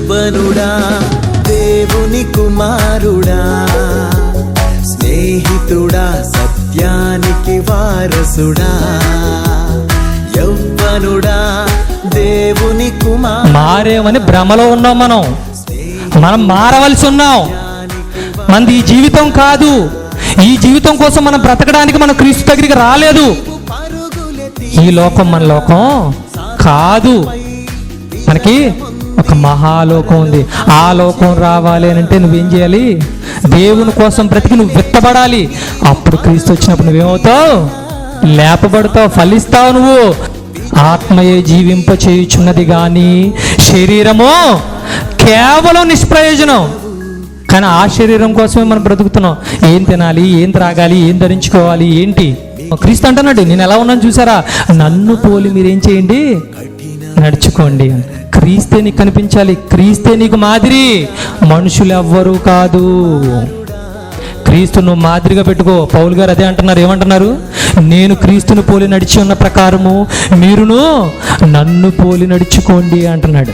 యౌవనుడా దేవుని కుమారుడా, స్నేహితుడా సత్యానికి వారసుడా, యౌవనుడా దేవుని కుమారుడా. మారేమని భ్రమలో ఉన్నాం. మనం మారవలసి ఉన్నాం. మనది ఈ జీవితం కాదు. ఈ జీవితం కోసం మనం బ్రతకడానికి మనం క్రీస్తు దగ్గరికి రాలేదు. ఈ లోకం మన లోకం కాదు. మనకి ఒక మహాలోకం ఉంది. ఆ లోకం రావాలి అని అంటే నువ్వేం చేయాలి? దేవుని కోసం బ్రతికి నువ్వు విత్తబడాలి. అప్పుడు క్రీస్తు వచ్చినప్పుడు నువ్వేమవుతావు? లేపబడతావు, ఫలిస్తావు. నువ్వు ఆత్మయే జీవింప చేయుచున్నది కానీ శరీరము కేవలం నిష్ప్రయోజనం. కానీ ఆ శరీరం కోసమే మనం బ్రతుకుతున్నాం. ఏం తినాలి, ఏం త్రాగాలి, ఏం ధరించుకోవాలి, ఏంటి? క్రీస్తు అంటున్నాడు, నేను ఎలా ఉన్నాను చూసారా, నన్ను పోలి మీరేం చేయండి, నడుచుకోండి. క్రీస్తే నీకు కనిపించాలి. క్రీస్తే నీకు మాదిరి, మనుషులు ఎవ్వరూ కాదు. క్రీస్తు నువ్వు మాదిరిగా పెట్టుకో. పౌలు గారు అదే అంటున్నారు. ఏమంటున్నారు? నేను క్రీస్తును పోలి నడిచి ఉన్న ప్రకారము మీరును నన్ను పోలి నడుచుకోండి అంటున్నాడు.